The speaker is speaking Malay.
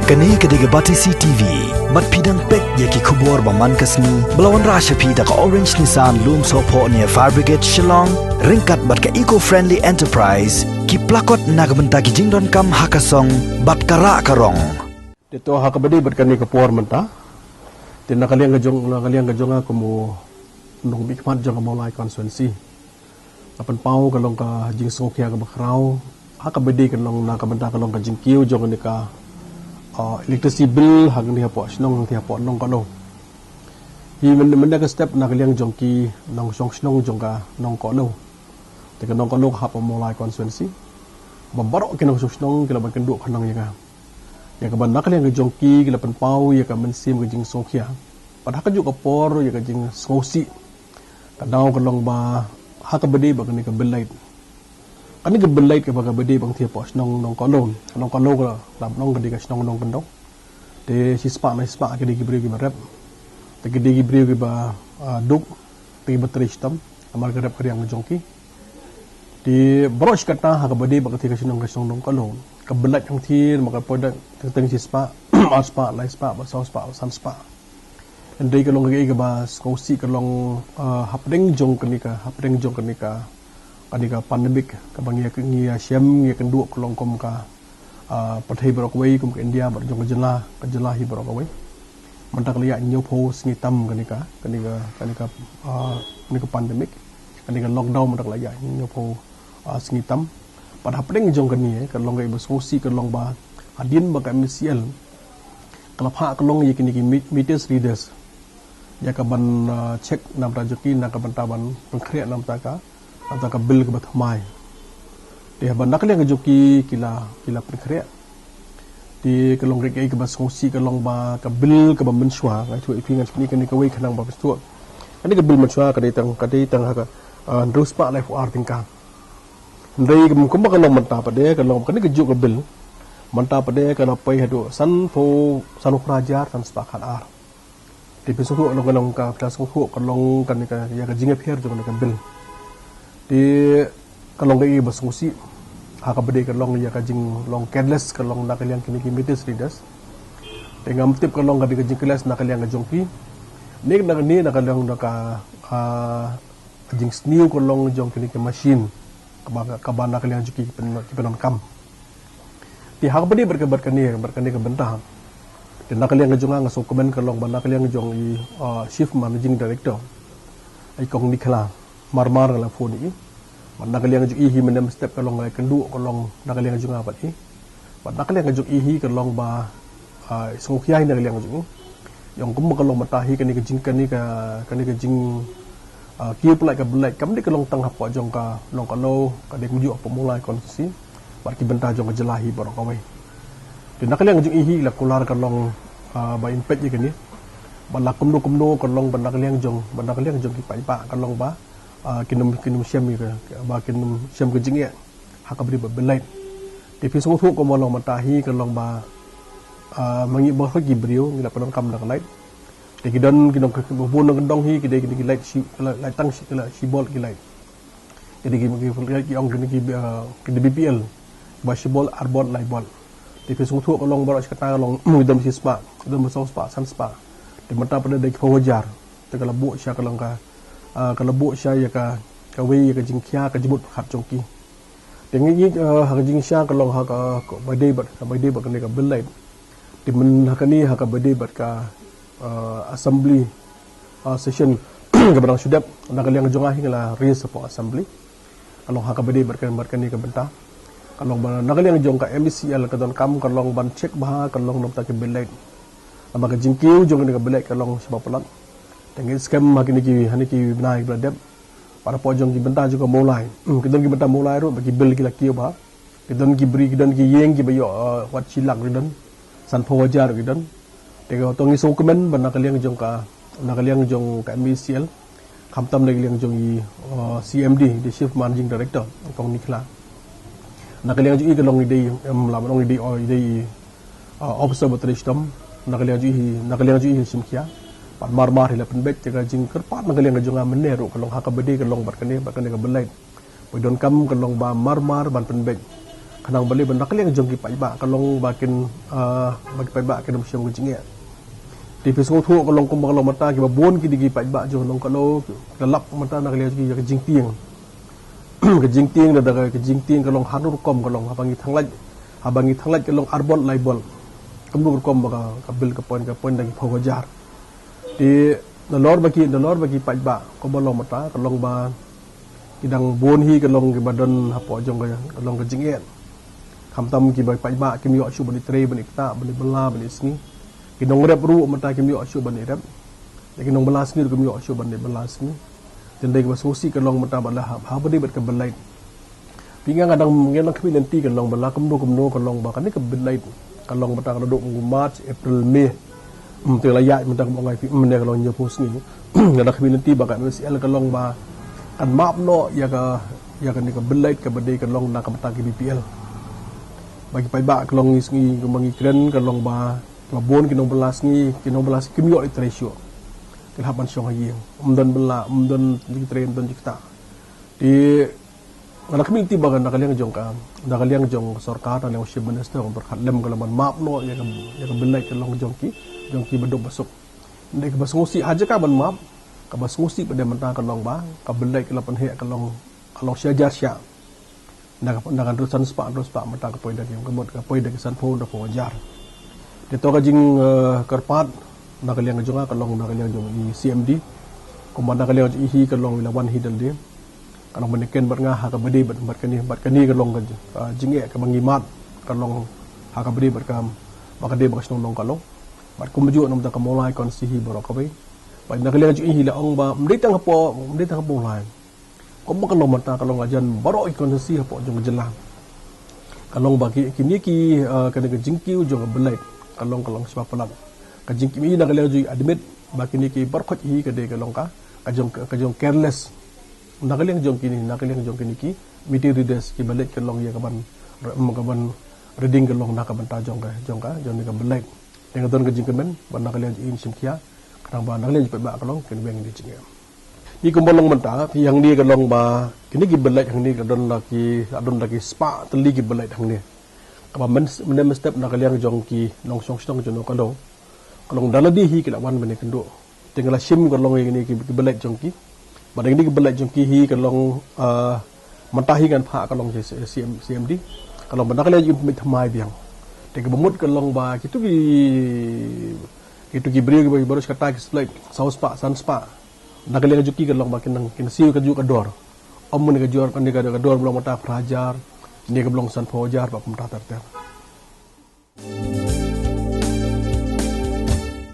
Kani kadiga bati CTV, mat pidang pek yaki kubor baman kasni, belawan rasha pida ka Orange Nissan Loom Sopo near Fire Brigade Shillong, ringkat bat ka eco-friendly enterprise, ki plakot nagbenta ki jingdon kam hakasong, bat kara karong. Dito hakabadi bat kani ka puar menta, tin nakaliang gajong ako mo nung bikmat jang ka maulay constituency. Kapan pau kalong ka jing songkya ka bakraw, hakabadi kalong nakabenta kalong ka jing kiw jong ni ka electricity bill hang ni hapo snong ti hapo nong kano hi men ka step na kaliang jong ki nong snong jong ka nong kano te ka nong kano hapo mo lai constituency babaro ki nong snong kila ban kendu khanang ya ka ban na kaliang jong ki kila pan pau ya ka men sim ka jing songkhia pad ka ju ka por ya ka jing skosi ka daw ka long ba ha ka bedi ba ka ni ka bill light kani ke belai ke baga bedi bang thia pos nong kolon ka lam nong gedi ka nong kendong de si spa ke digi brio ke rep te ke digi brio ke ba duk te batristam amar ke rep kriang jongki di brosh kata ha ka bedi bang thia ka nong kolon ka belai yang thir maka poda teng si spa spa lai spa ba spa san spa endai ka long ke ba skosi ka long hapdeng jong kenika adika pandemik ka bangia ngia syam ngia kenduk kolong kom ka pathai brokawai kom ke India bar jong kajela hi brokawai mantak liya nyopo singitam kanika pandemik kanika lockdown mantak liya nyopo singitam pada hapdeng jong kani kalong ga ibasosi kalong ba adin ba ka MCL kalapha kalong ye kini meters readers ya ka ban check nam rajoki na ka bantaban pengkriya nam taka atau ka bil ke batmai dia bandak liang joki kila perkrea di kelong rek ke bas ngosi kelong ba ka bil ke bamenswa ngai tu ipingan ni kan ka wei khanang ba bestu ani ka bil menswa ka ditang ha ka ndrus pa life art tingkang ndai kum ba kelong menta pa de kelong kan ke juk ka bil menta pa de ka pai hadu san prajar san sepakat ar di besu kelong ka kelas kelong kan ka ya ka jingap her jong ka bil di kalong kai basungsi haka bede kalong ya kajing long careless kalong nakaliang kini meter readers tengam tip kalong ka kajing kelas nakaliang jongki nek nakani nakaliang naka kajing sniu kalong jong kini ke machine kaban nakaliang juki penon kam di haka bede berkani ke bentang dan nakaliang jonga ngaso komen kalong ban nakaliang jong i chief managing director ai kong nikla marmar la phone nakaliang juk ihi menem step kalong ngai kendu kalong nakaliang juk apat nakaliang juk ihi kalong ba songkhiai nakaliang juk yong kum kalong matahi kani kajing kiu pulai ka belai kam de kalong tang hapo jong ka long kalo ka de muju pemulai konstitusi barki benta jong jelahi barokawai de nakaliang juk ihi la kular kalong ba impet je kani balakum do kalong nakaliang jong ki pa kalong ba kinum syam ke ba kinum syam ke jingya hakabri ba belai di pisong thu ko molong matahi kalong ba mangi ba gi brio ngila penon kam dak lai de kidon ke bubun ng dong hi kide light si lai tang si bol ki lai kide ki ong kide BPL ba si bol arbol lai bol di pisong thu ko long ba kata long mudam si spa dum so spa san spa de mata pada de fawajar te kala bu sya kalong ka kalau saya ka wei ka jingkhia ka jibut khat jongki dengi ha jing sha kalong ha ka badai bat kani ka belai di men hakani ha ka badai bat ka assembly session ka barang sudap nak liang jonga hingla raise for assembly kalong ha ka badai bat kani ka benta kalong nak liang jong ka MCL ka don kam kalong ban check ba kalong nom ta ke belai ama ka jingkiu jong ni ka belai kalong sebab pelan dengan skam makin ki naik beradab para pojong ki benta juga mulai kita ki benta mulai ro bagi bil ki laki ba kita ki beri kita ki yeng ki bayo wat silak ridan san phawajar ridan tega tong iso komen ban nakaliang jong ka MCL khamtam nakaliang jong i CMD the chief managing director kong nikla nakaliang jong i kalong idei lam long idei officer batristam nakaliang jong i simkia pat marmar hila penbet jaga jing kerpat nakaliang jonga meneru kalong hakabedi kalong barkani ka belai podon kam kalong ba marmar ban penbet kanang bali benda kali yang jong ki pai ba kalong bakin bagi pai ba ke dom syong jingnya di pesong thu kalong kum kalong mata ki ba bon ki digi pai ba jong long kalau gelap mata nak lihat ki jing tiang ke jing tiang da ke jing tiang kalong hanur kom kalong habangi thanglaj kalong arbol laibol kambu kom ba kabil ke poin dagi phogajar di dolor bagi pai ba ko balong mata kalong ba kidang bon hi kalong ki badan hapo jong kalong ke jingnya ham tam ki bai pai ba ki mi yo chu bani tre bani ta bani bala bani sni ki nong rep ru mata ki mi yo chu bani rep ki nong bala sni ki mi yo chu bani bala sni den dai ba sosi ka long mata bala ha bani bet ka belai pinga kadang ngen ki lenti ka long bala kum no ka long ba kan ni ka belai ka long mata ka do March April May te la ya mata mo ngai pi ne ka long nyo pos ni ngada ki lenti ba ka si el ka long ba kan map no ya ka ni ka belai ka bade ka long na ka mata ki BPL bagi pai ba kalong ngi kumangi kren kalong ba bon kinong belas kimyo it ratio kelhaban syong hayi umdan di train don jikta di anak community bagan nakaliang jong sarkar na usib minister untuk khatlem kalaman map no ya ka belai kalong jongki bedok basuk ndai ka basngusi aja ka ban map ka basngusi pada mentang kalong ba ka belai kalapan he kalong syajar sya nakan terusan spa mata ka poin dagi kemot ka poin dagi san phone da po jar de to ka jing karpat nakaliang jonga kalong nakaliang jong i CMD komanda nakaliang i hi kalong lawan hi dal de kalong meniken bar nga ha ka bede bat kani kalong ka jinge ka bangimat kalong ha ka bede bat kam bakade bakas nong kalong bat kumju nom ta ka molai kon si hi borok ka bai bai nakaliang i hi la ong ba mditang hapo lai kung kalong mata kalong ajan baro ikonsi hapo jong jelang kalong bagi kini ki kena ke jingkiu jong belai kalong sebab pelang ka jingki mi na kalong ju admit bagi ni ki barkhot hi kade kalong ka kajong careless na kalong jong kini ki miti readers ki belai kalong ya kaban reading kalong na kaban ta jong ni ka belai dengan don ka jingkemen ban na kalong in simkia kadang ba na kalong ba kalong ken beng di jingya ni kumbolong menta yang ni kalong ba kini gi belai hang ni kadon lagi spa teli gi belai hang ni kaba men step na kaliang jong ki nong song jono kalong daladi hi kilawan men kendo tinggal sim kalong ini ki belai jong ki badang ni gi belai jong ki hi kalong mentahi kan pha kalong CMD kalong benda kaliang mit thamai biang tege bemut kalong ba kitu ki brio gi baru kata ki slide saus spa san spa nakaliang juki kalong bakin siu ka ju ka dor ommun ka jor kan ka dor belum mata prajar ni ka belum san fojar ba pemta terter